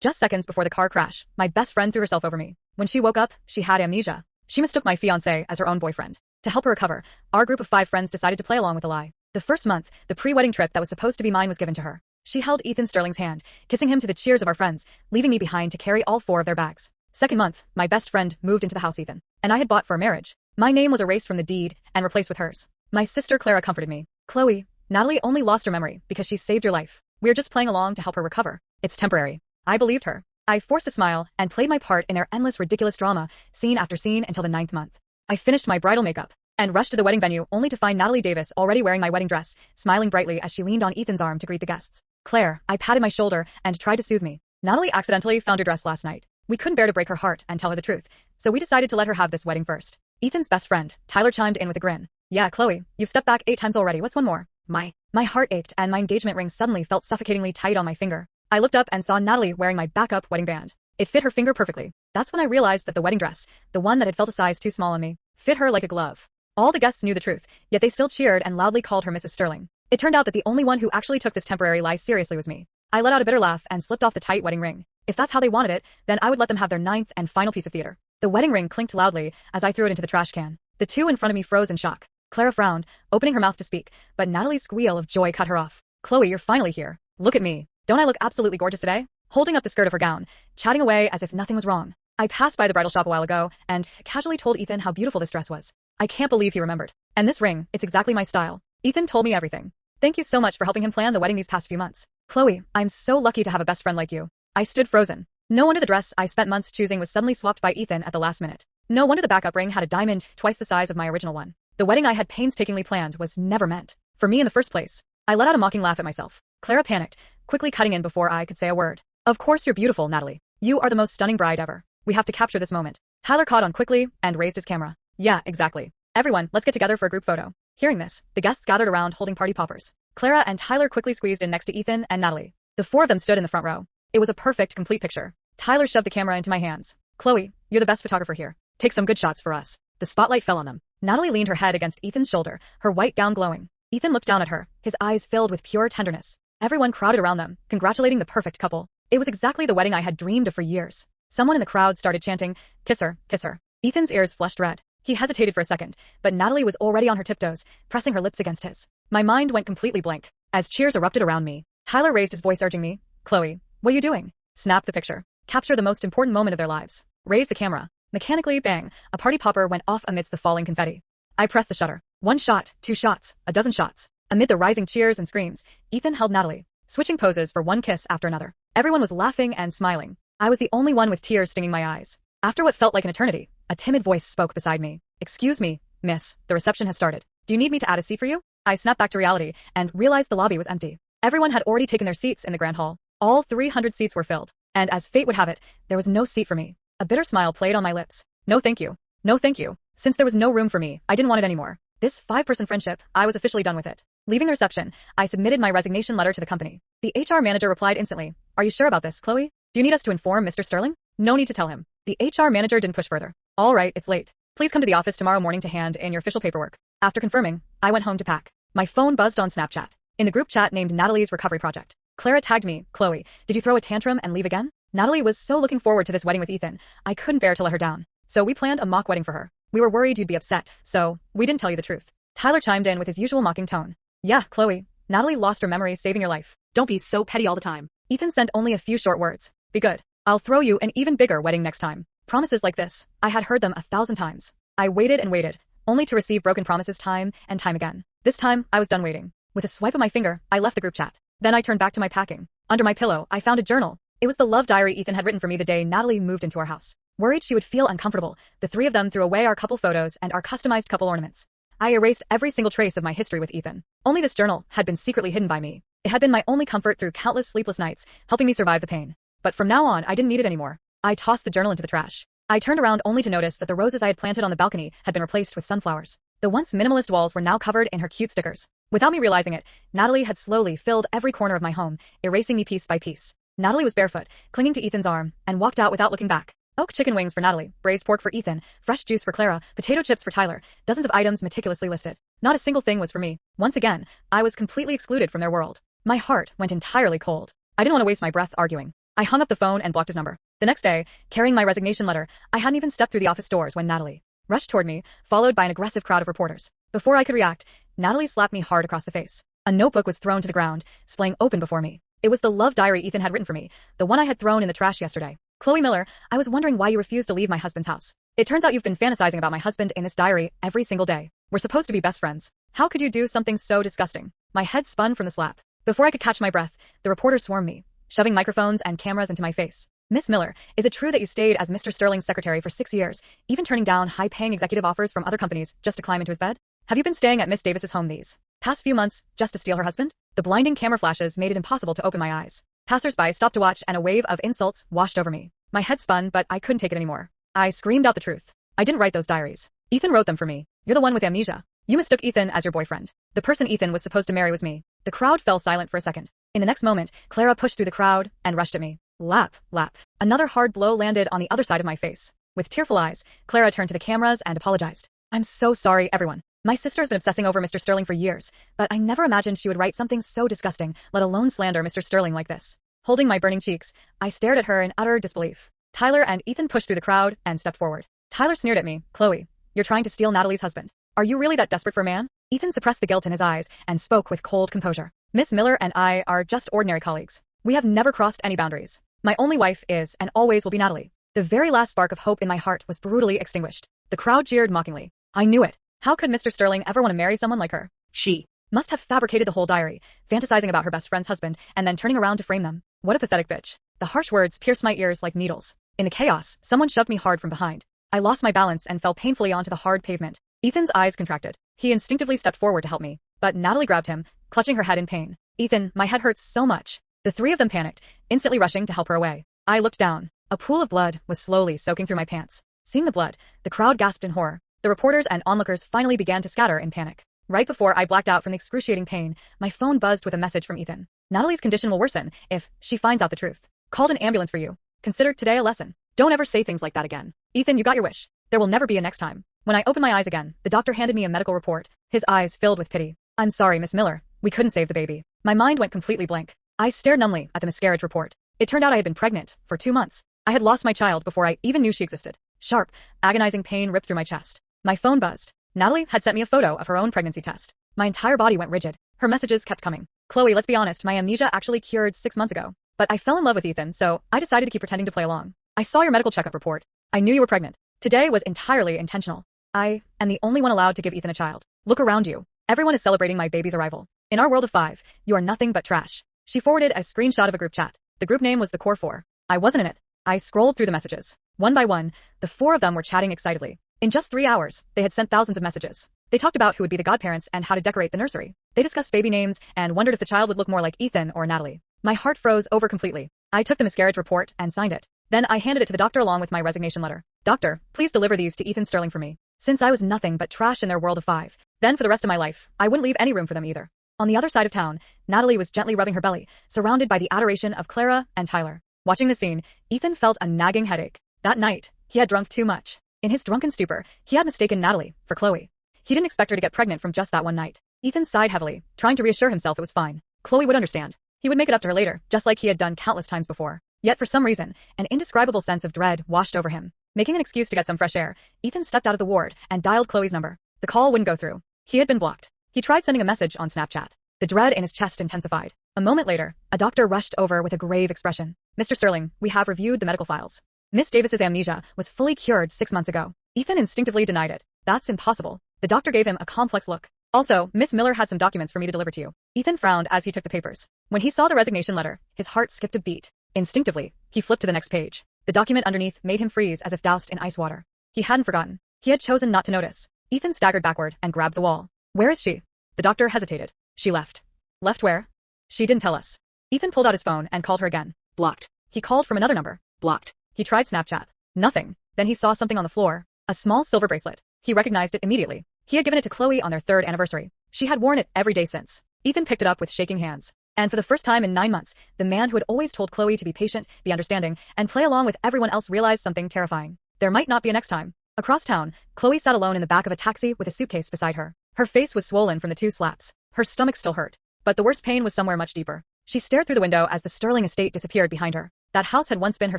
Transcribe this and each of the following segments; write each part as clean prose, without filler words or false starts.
Just seconds before the car crash, my best friend threw herself over me. When she woke up, she had amnesia. She mistook my fiance as her own boyfriend. To help her recover, our group of 5 friends decided to play along with the lie. The first month, the pre-wedding trip that was supposed to be mine was given to her. She held Ethan Sterling's hand, kissing him to the cheers of our friends, leaving me behind to carry all 4 of their bags. Second month, my best friend moved into the house Ethan and I had bought for a marriage. My name was erased from the deed and replaced with hers. My sister Clara comforted me. Chloe, Natalie only lost her memory because she saved your life. We're just playing along to help her recover. It's temporary. I believed her. I forced a smile and played my part in their endless ridiculous drama, scene after scene until the 9th month. I finished my bridal makeup and rushed to the wedding venue only to find Natalie Davis already wearing my wedding dress, smiling brightly as she leaned on Ethan's arm to greet the guests. Claire, I patted my shoulder and tried to soothe me. Natalie accidentally found her dress last night. We couldn't bear to break her heart and tell her the truth, so we decided to let her have this wedding first. Ethan's best friend, Tyler, chimed in with a grin. Yeah, Chloe, you've stepped back 8 times already. What's one more? My heart ached and my engagement ring suddenly felt suffocatingly tight on my finger. I looked up and saw Natalie wearing my backup wedding band. It fit her finger perfectly. That's when I realized that the wedding dress, the one that had felt a size too small on me, fit her like a glove. All the guests knew the truth, yet they still cheered and loudly called her Mrs. Sterling. It turned out that the only one who actually took this temporary lie seriously was me. I let out a bitter laugh and slipped off the tight wedding ring. If that's how they wanted it, then I would let them have their 9th and final piece of theater. The wedding ring clinked loudly as I threw it into the trash can. The 2 in front of me froze in shock. Clara frowned, opening her mouth to speak, but Natalie's squeal of joy cut her off. Chloe, you're finally here. Look at me. Don't I look absolutely gorgeous today? Holding up the skirt of her gown, chatting away as if nothing was wrong. I passed by the bridal shop a while ago and casually told Ethan how beautiful this dress was. I can't believe he remembered. And this ring, it's exactly my style. Ethan told me everything. Thank you so much for helping him plan the wedding these past few months. Chloe, I'm so lucky to have a best friend like you. I stood frozen. No wonder the dress I spent months choosing was suddenly swapped by Ethan at the last minute. No wonder the backup ring had a diamond twice the size of my original one. The wedding I had painstakingly planned was never meant for me in the first place. I let out a mocking laugh at myself. Clara panicked, quickly cutting in before I could say a word. Of course you're beautiful, Natalie. You are the most stunning bride ever. We have to capture this moment. Tyler caught on quickly and raised his camera. Yeah, exactly. Everyone, let's get together for a group photo. Hearing this, the guests gathered around holding party poppers. Clara and Tyler quickly squeezed in next to Ethan and Natalie. The 4 of them stood in the front row. It was a perfect, complete picture. Tyler shoved the camera into my hands. Chloe, you're the best photographer here. Take some good shots for us. The spotlight fell on them. Natalie leaned her head against Ethan's shoulder, her white gown glowing. Ethan looked down at her, his eyes filled with pure tenderness. Everyone crowded around them, congratulating the perfect couple. It was exactly the wedding I had dreamed of for years. Someone in the crowd started chanting, "Kiss her, kiss her." Ethan's ears flushed red. He hesitated for a second, but Natalie was already on her tiptoes, pressing her lips against his. My mind went completely blank as cheers erupted around me. Tyler raised his voice urging me, Chloe, what are you doing? Snap the picture. Capture the most important moment of their lives. Raise the camera. Mechanically, bang, a party popper went off amidst the falling confetti. I pressed the shutter. 1 shot, 2 shots, a dozen shots. Amid the rising cheers and screams, Ethan held Natalie, switching poses for one kiss after another. Everyone was laughing and smiling. I was the only one with tears stinging my eyes. After what felt like an eternity, a timid voice spoke beside me. Excuse me, miss, the reception has started. Do you need me to add a seat for you? I snapped back to reality and realized the lobby was empty. Everyone had already taken their seats in the grand hall. All 300 seats were filled. And as fate would have it, there was no seat for me. A bitter smile played on my lips. No thank you. No thank you. Since there was no room for me, I didn't want it anymore. This 5-person friendship, I was officially done with it. Leaving the reception, I submitted my resignation letter to the company. The HR manager replied instantly. Are you sure about this, Chloe? Do you need us to inform Mr. Sterling? No need to tell him. The HR manager didn't push further. All right, it's late. Please come to the office tomorrow morning to hand in your official paperwork. After confirming, I went home to pack. My phone buzzed on Snapchat. In the group chat named Natalie's Recovery Project, Clara tagged me, Chloe, did you throw a tantrum and leave again? Natalie was so looking forward to this wedding with Ethan, I couldn't bear to let her down. So we planned a mock wedding for her. We were worried you'd be upset, so we didn't tell you the truth. Tyler chimed in with his usual mocking tone. Yeah, Chloe, Natalie lost her memory saving your life. Don't be so petty all the time. Ethan sent only a few short words. Be good. I'll throw you an even bigger wedding next time. Promises like this, I had heard them 1,000 times. I waited and waited, only to receive broken promises time and time again. This time, I was done waiting. With a swipe of my finger, I left the group chat. Then I turned back to my packing. Under my pillow, I found a journal. It was the love diary Ethan had written for me the day Natalie moved into our house. Worried she would feel uncomfortable, the 3 of them threw away our couple photos and our customized couple ornaments. I erased every single trace of my history with Ethan. Only this journal had been secretly hidden by me. It had been my only comfort through countless sleepless nights, helping me survive the pain. But from now on, I didn't need it anymore. I tossed the journal into the trash. I turned around only to notice that the roses I had planted on the balcony had been replaced with sunflowers. The once minimalist walls were now covered in her cute stickers. Without me realizing it, Natalie had slowly filled every corner of my home, erasing me piece by piece. Natalie was barefoot, clinging to Ethan's arm, and walked out without looking back. Oak chicken wings for Natalie, braised pork for Ethan, fresh juice for Clara, potato chips for Tyler, dozens of items meticulously listed. Not a single thing was for me. Once again, I was completely excluded from their world. My heart went entirely cold. I didn't want to waste my breath arguing. I hung up the phone and blocked his number. The next day, carrying my resignation letter, I hadn't even stepped through the office doors when Natalie rushed toward me, followed by an aggressive crowd of reporters. Before I could react, Natalie slapped me hard across the face. A notebook was thrown to the ground, splaying open before me. It was the love diary Ethan had written for me, the one I had thrown in the trash yesterday. Chloe Miller, I was wondering why you refused to leave my husband's house. It turns out you've been fantasizing about my husband in this diary every single day. We're supposed to be best friends. How could you do something so disgusting? My head spun from the slap. Before I could catch my breath, the reporters swarmed me, shoving microphones and cameras into my face. Miss Miller, is it true that you stayed as Mr. Sterling's secretary for 6 years, even turning down high-paying executive offers from other companies just to climb into his bed? Have you been staying at Miss Davis's home these past few months just to steal her husband? The blinding camera flashes made it impossible to open my eyes. Passers-by stopped to watch and a wave of insults washed over me. My head spun, but I couldn't take it anymore. I screamed out the truth. I didn't write those diaries. Ethan wrote them for me. You're the one with amnesia. You mistook Ethan as your boyfriend. The person Ethan was supposed to marry was me. The crowd fell silent for a second. In the next moment, Clara pushed through the crowd and rushed at me. Lap, lap. Another hard blow landed on the other side of my face. With tearful eyes, Clara turned to the cameras and apologized. I'm so sorry, everyone. My sister's been obsessing over Mr. Sterling for years, but I never imagined she would write something so disgusting, let alone slander Mr. Sterling like this. Holding my burning cheeks, I stared at her in utter disbelief. Tyler and Ethan pushed through the crowd and stepped forward. Tyler sneered at me. Chloe, you're trying to steal Natalie's husband. Are you really that desperate for a man? Ethan suppressed the guilt in his eyes and spoke with cold composure. Miss Miller and I are just ordinary colleagues. We have never crossed any boundaries. My only wife is and always will be Natalie. The very last spark of hope in my heart was brutally extinguished. The crowd jeered mockingly. I knew it. How could Mr. Sterling ever want to marry someone like her? She must have fabricated the whole diary, fantasizing about her best friend's husband and then turning around to frame them. What a pathetic bitch. The harsh words pierced my ears like needles. In the chaos, someone shoved me hard from behind. I lost my balance and fell painfully onto the hard pavement. Ethan's eyes contracted. He instinctively stepped forward to help me, but Natalie grabbed him, clutching her head in pain. Ethan, my head hurts so much. The three of them panicked, instantly rushing to help her away. I looked down. A pool of blood was slowly soaking through my pants. Seeing the blood, the crowd gasped in horror. The reporters and onlookers finally began to scatter in panic. Right before I blacked out from the excruciating pain, my phone buzzed with a message from Ethan. Natalie's condition will worsen if she finds out the truth. Called an ambulance for you. Consider today a lesson. Don't ever say things like that again. Ethan, you got your wish. There will never be a next time. When I opened my eyes again, the doctor handed me a medical report, his eyes filled with pity. I'm sorry, Miss Miller. We couldn't save the baby. My mind went completely blank. I stared numbly at the miscarriage report. It turned out I had been pregnant for 2 months. I had lost my child before I even knew she existed. Sharp, agonizing pain ripped through my chest. My phone buzzed. Natalie had sent me a photo of her own pregnancy test. My entire body went rigid. Her messages kept coming. Chloe, let's be honest, my amnesia actually cured 6 months ago. But I fell in love with Ethan, so I decided to keep pretending to play along. I saw your medical checkup report. I knew you were pregnant. Today was entirely intentional. I am the only one allowed to give Ethan a child. Look around you. Everyone is celebrating my baby's arrival. In our world of 5, you are nothing but trash. She forwarded a screenshot of a group chat. The group name was the Core 4. I wasn't in it. I scrolled through the messages. One by one, the 4 of them were chatting excitedly. In just 3 hours, they had sent thousands of messages. They talked about who would be the godparents and how to decorate the nursery. They discussed baby names and wondered if the child would look more like Ethan or Natalie. My heart froze over completely. I took the miscarriage report and signed it. Then I handed it to the doctor along with my resignation letter. Doctor, please deliver these to Ethan Sterling for me. Since I was nothing but trash in their world of 5, then for the rest of my life, I wouldn't leave any room for them either. On the other side of town, Natalie was gently rubbing her belly, surrounded by the adoration of Clara and Tyler. Watching the scene, Ethan felt a nagging headache. That night, he had drunk too much. In his drunken stupor, he had mistaken Natalie for Chloe. He didn't expect her to get pregnant from just that one night. Ethan sighed heavily, trying to reassure himself it was fine. Chloe would understand. He would make it up to her later, just like he had done countless times before. Yet for some reason, an indescribable sense of dread washed over him. Making an excuse to get some fresh air, Ethan stepped out of the ward and dialed Chloe's number. The call wouldn't go through. He had been blocked. He tried sending a message on Snapchat. The dread in his chest intensified. A moment later, a doctor rushed over with a grave expression. Mr. Sterling, we have reviewed the medical files. Miss Davis's amnesia was fully cured 6 months ago. Ethan instinctively denied it. That's impossible. The doctor gave him a complex look. Also, Miss Miller had some documents for me to deliver to you. Ethan frowned as he took the papers. When he saw the resignation letter, his heart skipped a beat. Instinctively, he flipped to the next page. The document underneath made him freeze as if doused in ice water. He hadn't forgotten. He had chosen not to notice. Ethan staggered backward and grabbed the wall. Where is she? The doctor hesitated. She left. Left where? She didn't tell us. Ethan pulled out his phone and called her again. Blocked. He called from another number. Blocked. He tried Snapchat. Nothing. Then he saw something on the floor. A small silver bracelet. He recognized it immediately. He had given it to Chloe on their 3rd anniversary. She had worn it every day since. Ethan picked it up with shaking hands. And for the first time in 9 months, the man who had always told Chloe to be patient, be understanding, and play along with everyone else realized something terrifying. There might not be a next time. Across town, Chloe sat alone in the back of a taxi with a suitcase beside her. Her face was swollen from the 2 slaps. Her stomach still hurt. But the worst pain was somewhere much deeper. She stared through the window as the Sterling estate disappeared behind her. That house had once been her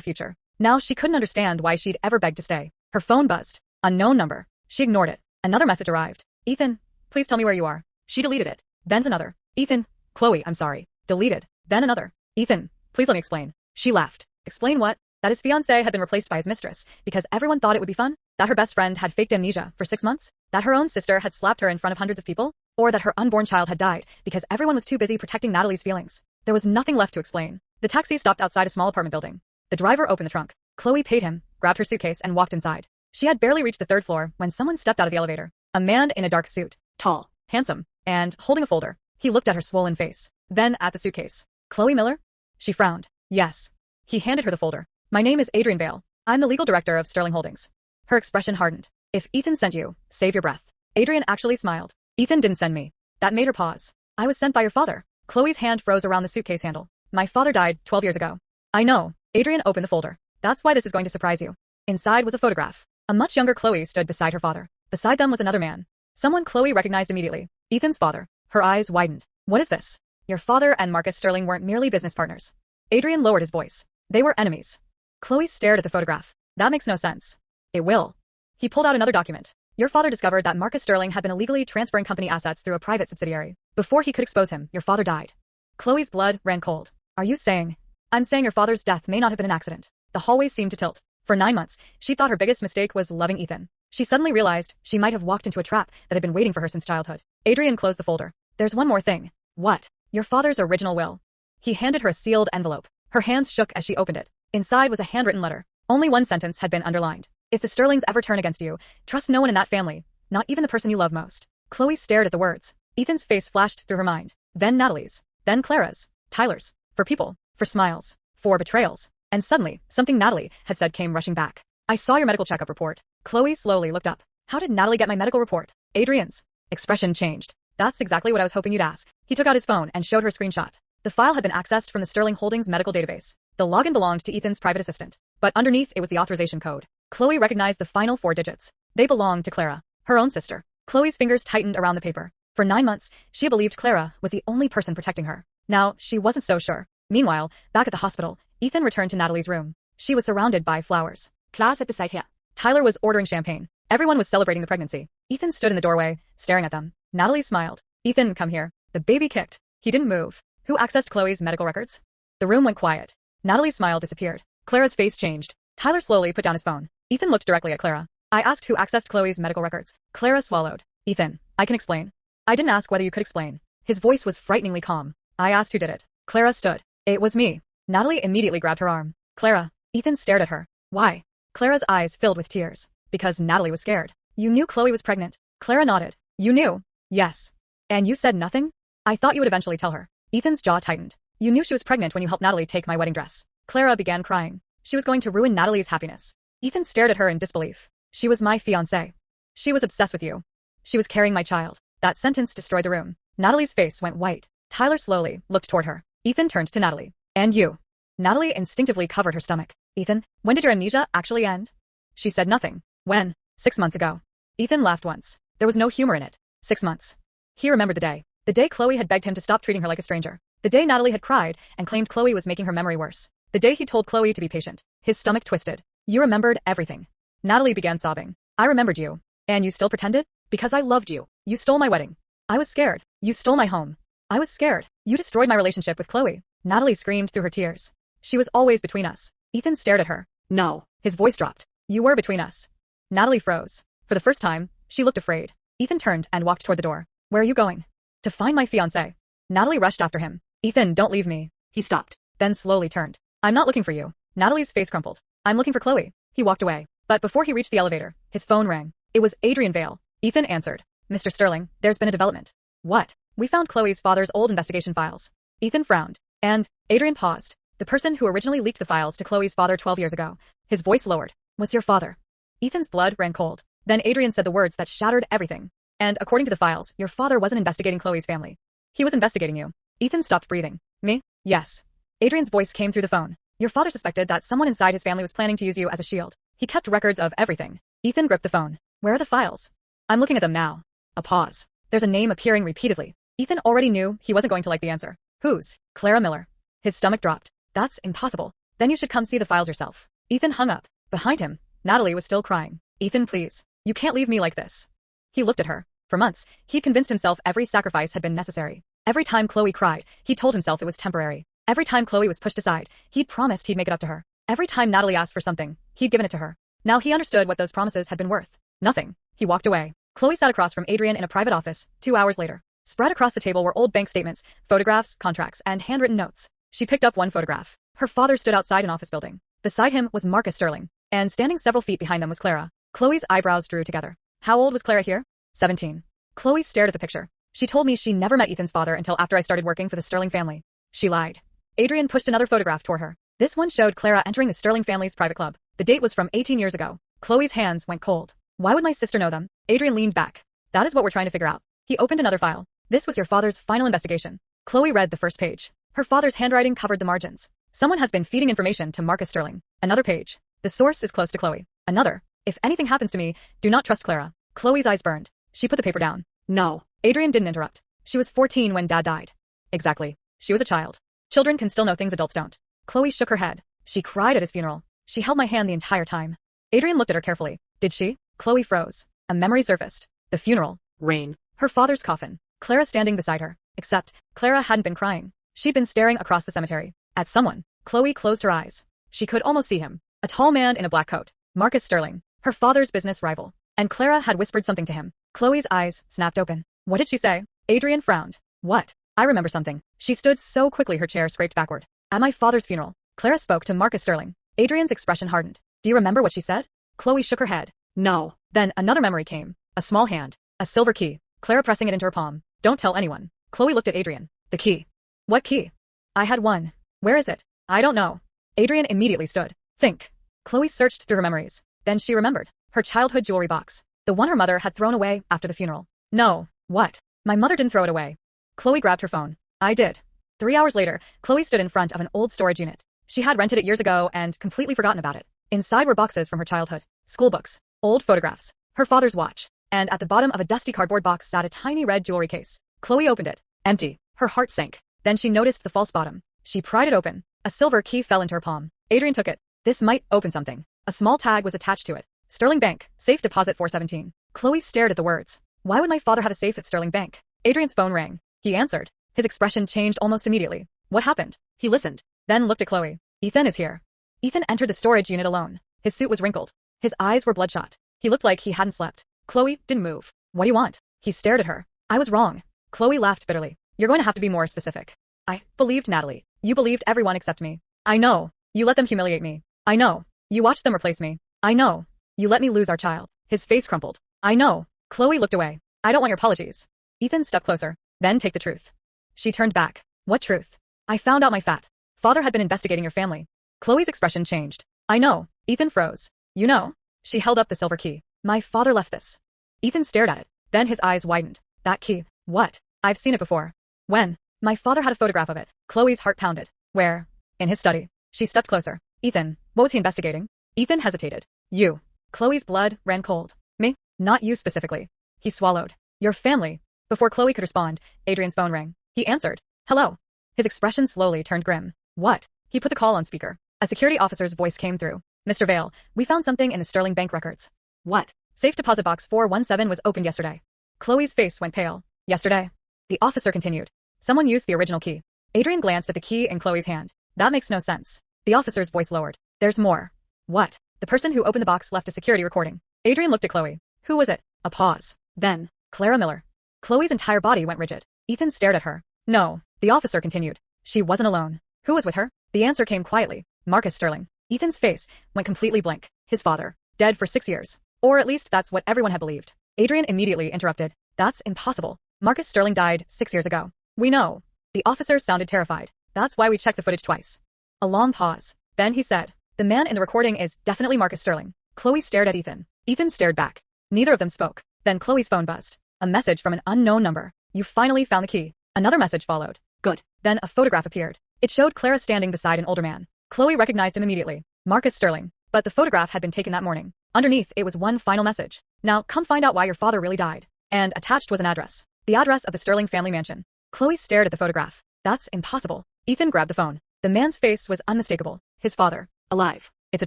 future. Now she couldn't understand why she'd ever begged to stay. Her phone buzzed. Unknown number. She ignored it. Another message arrived. Ethan, please tell me where you are. She deleted it. Then another. Ethan, Chloe, I'm sorry. Deleted. Then another. Ethan, please let me explain. She laughed. Explain what? That his fiancé had been replaced by his mistress because everyone thought it would be fun? That her best friend had faked amnesia for 6 months? That her own sister had slapped her in front of hundreds of people? Or that her unborn child had died because everyone was too busy protecting Natalie's feelings? There was nothing left to explain. The taxi stopped outside a small apartment building. The driver opened the trunk. Chloe paid him, grabbed her suitcase and walked inside. She had barely reached the 3rd floor when someone stepped out of the elevator. A man in a dark suit. Tall, handsome, and holding a folder. He looked at her swollen face, then at the suitcase. Chloe Miller? She frowned. Yes. He handed her the folder. My name is Adrian Vale. I'm the legal director of Sterling Holdings. Her expression hardened. If Ethan sent you, save your breath. Adrian actually smiled. Ethan didn't send me. That made her pause. I was sent by your father. Chloe's hand froze around the suitcase handle. My father died 12 years ago. I know. Adrian opened the folder. That's why this is going to surprise you. Inside was a photograph. A much younger Chloe stood beside her father. Beside them was another man. Someone Chloe recognized immediately. Ethan's father. Her eyes widened. What is this? Your father and Marcus Sterling weren't merely business partners. Adrian lowered his voice. They were enemies. Chloe stared at the photograph. That makes no sense. It will. He pulled out another document. Your father discovered that Marcus Sterling had been illegally transferring company assets through a private subsidiary. Before he could expose him, your father died. Chloe's blood ran cold. Are you saying? I'm saying your father's death may not have been an accident. The hallway seemed to tilt. For 9 months, she thought her biggest mistake was loving Ethan. She suddenly realized she might have walked into a trap that had been waiting for her since childhood. Adrian closed the folder. There's one more thing. What? Your father's original will. He handed her a sealed envelope. Her hands shook as she opened it. Inside was a handwritten letter. Only one sentence had been underlined. If the Sterlings ever turn against you, trust no one in that family, not even the person you love most. Chloe stared at the words. Ethan's face flashed through her mind. Then Natalie's. Then Clara's. Tyler's. For people. For smiles. For betrayals. And suddenly, something Natalie had said came rushing back. I saw your medical checkup report. Chloe slowly looked up. How did Natalie get my medical report? Adrian's expression changed. That's exactly what I was hoping you'd ask. He took out his phone and showed her a screenshot. The file had been accessed from the Sterling Holdings medical database. The login belonged to Ethan's private assistant, but underneath it was the authorization code. Chloe recognized the final 4 digits. They belonged to Clara, her own sister. Chloe's fingers tightened around the paper. For 9 months, she had believed Clara was the only person protecting her. Now, she wasn't so sure. Meanwhile, back at the hospital, Ethan returned to Natalie's room. She was surrounded by flowers. Class at beside here. Tyler was ordering champagne. Everyone was celebrating the pregnancy. Ethan stood in the doorway, staring at them. Natalie smiled. Ethan, come here. The baby kicked. He didn't move. Who accessed Chloe's medical records? The room went quiet. Natalie's smile disappeared. Clara's face changed. Tyler slowly put down his phone. Ethan looked directly at Clara. I asked who accessed Chloe's medical records. Clara swallowed. Ethan, I can explain. I didn't ask whether you could explain. His voice was frighteningly calm. I asked who did it. Clara stood. It was me. Natalie immediately grabbed her arm. Clara. Ethan stared at her. Why? Clara's eyes filled with tears. Because Natalie was scared. You knew Chloe was pregnant. Clara nodded. You knew? Yes. And you said nothing? I thought you would eventually tell her. Ethan's jaw tightened. You knew she was pregnant when you helped Natalie take my wedding dress. Clara began crying. She was going to ruin Natalie's happiness. Ethan stared at her in disbelief. She was my fiancé. She was obsessed with you. She was carrying my child. That sentence destroyed the room. Natalie's face went white. Tyler slowly looked toward her. Ethan turned to Natalie. And you. Natalie instinctively covered her stomach. Ethan, when did your amnesia actually end? She said nothing. When? 6 months ago. Ethan laughed once. There was no humor in it. 6 months. He remembered the day. The day Chloe had begged him to stop treating her like a stranger. The day Natalie had cried and claimed Chloe was making her memory worse. The day he told Chloe to be patient. His stomach twisted. You remembered everything. Natalie began sobbing. I remembered you. And you still pretended? Because I loved you. You stole my wedding. I was scared. You stole my home. I was scared. You destroyed my relationship with Chloe. Natalie screamed through her tears. She was always between us. Ethan stared at her. No. His voice dropped. You were between us. Natalie froze. For the first time, she looked afraid. Ethan turned and walked toward the door. Where are you going? To find my fiancé. Natalie rushed after him. Ethan, don't leave me. He stopped, then slowly turned. I'm not looking for you. Natalie's face crumpled. I'm looking for Chloe. He walked away. But before he reached the elevator, his phone rang. It was Adrian Vale. Ethan answered. Mr. Sterling, there's been a development. What? We found Chloe's father's old investigation files. Ethan frowned. And, Adrian paused. The person who originally leaked the files to Chloe's father 12 years ago. His voice lowered. Was your father? Ethan's blood ran cold. Then Adrian said the words that shattered everything. And according to the files, your father wasn't investigating Chloe's family. He was investigating you. Ethan stopped breathing. Me? Yes. Adrian's voice came through the phone. Your father suspected that someone inside his family was planning to use you as a shield. He kept records of everything. Ethan gripped the phone. Where are the files? I'm looking at them now. A pause. There's a name appearing repeatedly. Ethan already knew he wasn't going to like the answer. Whose? Clara Miller. His stomach dropped. That's impossible. Then you should come see the files yourself. Ethan hung up. Behind him, Natalie was still crying. Ethan, please. You can't leave me like this. He looked at her. For months, he'd convinced himself every sacrifice had been necessary. Every time Chloe cried, he told himself it was temporary. Every time Chloe was pushed aside, he'd promised he'd make it up to her. Every time Natalie asked for something, he'd given it to her. Now he understood what those promises had been worth. Nothing. He walked away. Chloe sat across from Adrian in a private office, 2 hours later. Spread across the table were old bank statements, photographs, contracts, and handwritten notes. She picked up one photograph. Her father stood outside an office building. Beside him was Marcus Sterling, and standing several feet behind them was Clara. Chloe's eyebrows drew together. How old was Clara here? 17. Chloe stared at the picture. She told me she never met Ethan's father until after I started working for the Sterling family. She lied. Adrian pushed another photograph toward her. This one showed Clara entering the Sterling family's private club. The date was from 18 years ago. Chloe's hands went cold. Why would my sister know them? Adrian leaned back. That is what we're trying to figure out. He opened another file. This was your father's final investigation. Chloe read the first page. Her father's handwriting covered the margins. Someone has been feeding information to Marcus Sterling. Another page. The source is close to Chloe. Another. If anything happens to me, do not trust Clara. Chloe's eyes burned. She put the paper down. No. Adrian didn't interrupt. She was 14 when Dad died. Exactly. She was a child. Children can still know things adults don't. Chloe shook her head. She cried at his funeral. She held my hand the entire time. Adrian looked at her carefully. Did she? Chloe froze. A memory surfaced. The funeral. Rain. Her father's coffin. Clara standing beside her. Except, Clara hadn't been crying. She'd been staring across the cemetery. At someone. Chloe closed her eyes. She could almost see him. A tall man in a black coat. Marcus Sterling. Her father's business rival. And Clara had whispered something to him. Chloe's eyes snapped open. What did she say? Adrian frowned. What? I remember something. She stood so quickly her chair scraped backward. At my father's funeral, Clara spoke to Marcus Sterling. Adrian's expression hardened. Do you remember what she said? Chloe shook her head. No. Then another memory came. A small hand. A silver key. Clara pressing it into her palm. Don't tell anyone. Chloe looked at Adrian. The key. What key? I had one. Where is it? I don't know. Adrian immediately stood. Think. Chloe searched through her memories. Then she remembered. Her childhood jewelry box. The one her mother had thrown away after the funeral. No. What? My mother didn't throw it away. Chloe grabbed her phone. I did. 3 hours later, Chloe stood in front of an old storage unit. She had rented it years ago and completely forgotten about it. Inside were boxes from her childhood. School books. Old photographs. Her father's watch. And at the bottom of a dusty cardboard box sat a tiny red jewelry case. Chloe opened it. Empty. Her heart sank. Then she noticed the false bottom. She pried it open. A silver key fell into her palm. Adrian took it. This might open something. A small tag was attached to it. Sterling Bank, safe deposit 417. Chloe stared at the words. Why would my father have a safe at Sterling Bank? Adrian's phone rang. He answered. His expression changed almost immediately. What happened? He listened, then looked at Chloe. Ethan is here. Ethan entered the storage unit alone. His suit was wrinkled. His eyes were bloodshot. He looked like he hadn't slept. Chloe didn't move. What do you want? He stared at her. I was wrong. Chloe laughed bitterly. You're going to have to be more specific. I believed Natalie. You believed everyone except me. I know. You let them humiliate me. I know. You watched them replace me. I know. You let me lose our child. His face crumpled. I know. Chloe looked away. I don't want your apologies. Ethan stepped closer. Then take the truth. She turned back. What truth? I found out my father had been investigating your family. Chloe's expression changed. I know. Ethan froze. You know? She held up the silver key. My father left this. Ethan stared at it. Then his eyes widened. That key. What? I've seen it before. When? My father had a photograph of it. Chloe's heart pounded. Where? In his study. She stepped closer. Ethan, what was he investigating? Ethan hesitated. You. Chloe's blood ran cold. Me? Not you specifically. He swallowed. Your family. Before Chloe could respond, Adrian's phone rang. He answered. Hello. His expression slowly turned grim. What? He put the call on speaker. A security officer's voice came through. Mr. Vale, we found something in the Sterling Bank records. What? Safe deposit box 417 was opened yesterday. Chloe's face went pale. Yesterday? The officer continued. Someone used the original key. Adrian glanced at the key in Chloe's hand. That makes no sense. The officer's voice lowered. There's more. What? The person who opened the box left a security recording. Adrian looked at Chloe. Who was it? A pause. Then, Clara Miller. Chloe's entire body went rigid. Ethan stared at her. No, the officer continued. She wasn't alone. Who was with her? The answer came quietly. Marcus Sterling. Ethan's face went completely blank. His father. Dead for 6 years. Or at least that's what everyone had believed. Adrian immediately interrupted. That's impossible. Marcus Sterling died 6 years ago. We know. The officer sounded terrified. That's why we checked the footage twice. A long pause. Then he said, the man in the recording is definitely Marcus Sterling. Chloe stared at Ethan. Ethan stared back. Neither of them spoke. Then Chloe's phone buzzed. A message from an unknown number. You finally found the key. Another message followed. Good. Then a photograph appeared. It showed Clara standing beside an older man. Chloe recognized him immediately. Marcus Sterling. But the photograph had been taken that morning. Underneath, it was one final message. Now, come find out why your father really died. And attached was an address. The address of the Sterling family mansion. Chloe stared at the photograph. That's impossible. Ethan grabbed the phone. The man's face was unmistakable. His father. Alive. It's a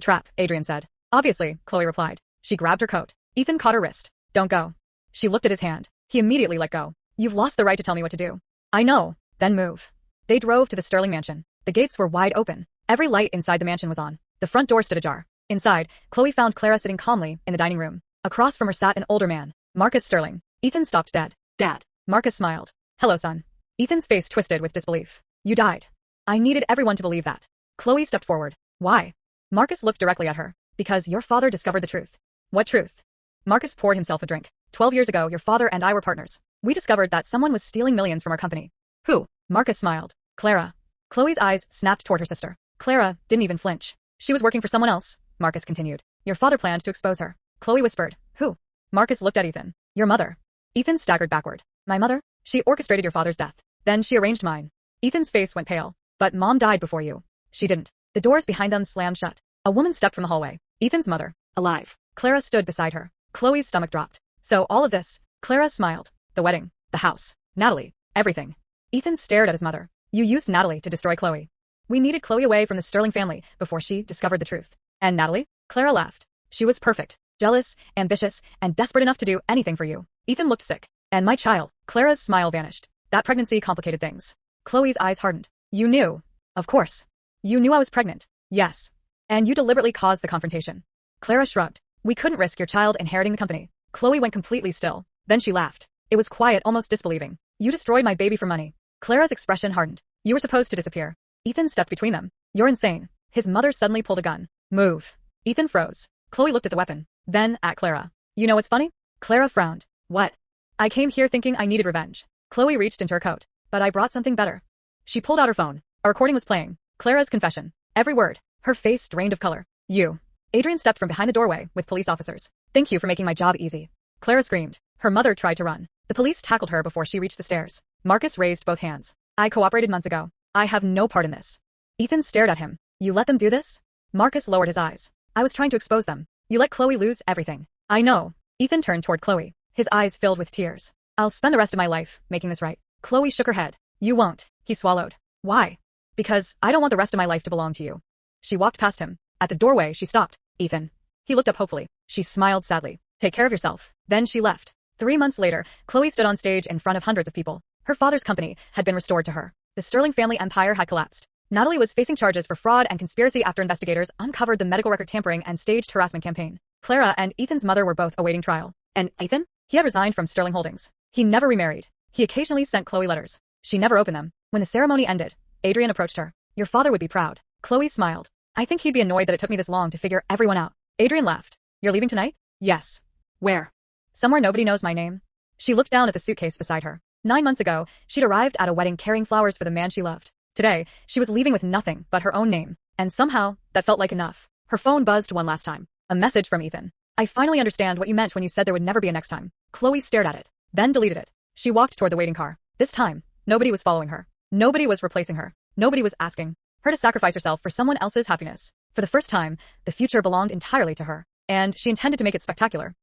trap, Adrian said. Obviously, Chloe replied. She grabbed her coat. Ethan caught her wrist. Don't go. She looked at his hand. He immediately let go. You've lost the right to tell me what to do. I know. Then move. They drove to the Sterling mansion. The gates were wide open. Every light inside the mansion was on. The front door stood ajar. Inside, Chloe found Clara sitting calmly in the dining room. Across from her sat an older man, Marcus Sterling. Ethan stopped dead. Dad. Marcus smiled. Hello, son. Ethan's face twisted with disbelief. You died. I needed everyone to believe that. Chloe stepped forward. Why? Marcus looked directly at her. Because your father discovered the truth. What truth? Marcus poured himself a drink. 12 years ago, your father and I were partners. We discovered that someone was stealing millions from our company. Who? Marcus smiled. Clara. Chloe's eyes snapped toward her sister. Clara didn't even flinch. She was working for someone else, Marcus continued. Your father planned to expose her. Chloe whispered. Who? Marcus looked at Ethan. Your mother. Ethan staggered backward. My mother? She orchestrated your father's death. Then she arranged mine. Ethan's face went pale. But Mom died before you. She didn't. The doors behind them slammed shut. A woman stepped from the hallway. Ethan's mother. Alive. Clara stood beside her. Chloe's stomach dropped. So all of this. Clara smiled. The wedding. The house. Natalie. Everything. Ethan stared at his mother. You used Natalie to destroy Chloe. We needed Chloe away from the Sterling family before she discovered the truth. And Natalie? Clara laughed. She was perfect, jealous, ambitious, and desperate enough to do anything for you. Ethan looked sick. And my child. Clara's smile vanished. That pregnancy complicated things. Chloe's eyes hardened. You knew. Of course. You knew I was pregnant. Yes. And you deliberately caused the confrontation. Clara shrugged. We couldn't risk your child inheriting the company. Chloe went completely still. Then she laughed. It was quiet, almost disbelieving. You destroyed my baby for money. Clara's expression hardened. You were supposed to disappear. Ethan stepped between them. You're insane. His mother suddenly pulled a gun. Move. Ethan froze. Chloe looked at the weapon. Then at Clara. You know what's funny? Clara frowned. What? I came here thinking I needed revenge. Chloe reached into her coat. But I brought something better. She pulled out her phone. A recording was playing. Clara's confession. Every word. Her face drained of color. You. Adrian stepped from behind the doorway with police officers. Thank you for making my job easy. Clara screamed. Her mother tried to run. The police tackled her before she reached the stairs. Marcus raised both hands. I cooperated months ago. I have no part in this. Ethan stared at him. You let them do this? Marcus lowered his eyes. I was trying to expose them. You let Chloe lose everything. I know. Ethan turned toward Chloe. His eyes filled with tears. I'll spend the rest of my life making this right. Chloe shook her head. You won't. He swallowed. Why? Because I don't want the rest of my life to belong to you. She walked past him. At the doorway, she stopped. Ethan. He looked up hopefully. She smiled sadly. Take care of yourself. Then she left. 3 months later, Chloe stood on stage in front of hundreds of people. Her father's company had been restored to her. The Sterling family empire had collapsed. Natalie was facing charges for fraud and conspiracy after investigators uncovered the medical record tampering and staged harassment campaign. Clara and Ethan's mother were both awaiting trial. And Ethan? He had resigned from Sterling Holdings. He never remarried. He occasionally sent Chloe letters. She never opened them. When the ceremony ended, Adrian approached her. Your father would be proud. Chloe smiled. I think he'd be annoyed that it took me this long to figure everyone out. Adrian laughed. You're leaving tonight? Yes. Where? Somewhere nobody knows my name. She looked down at the suitcase beside her. 9 months ago, she'd arrived at a wedding carrying flowers for the man she loved. Today, she was leaving with nothing but her own name. And somehow, that felt like enough. Her phone buzzed one last time. A message from Ethan. I finally understand what you meant when you said there would never be a next time. Chloe stared at it, then deleted it. She walked toward the waiting car. This time, nobody was following her. Nobody was replacing her. Nobody was asking her to sacrifice herself for someone else's happiness. For the first time, the future belonged entirely to her. And she intended to make it spectacular.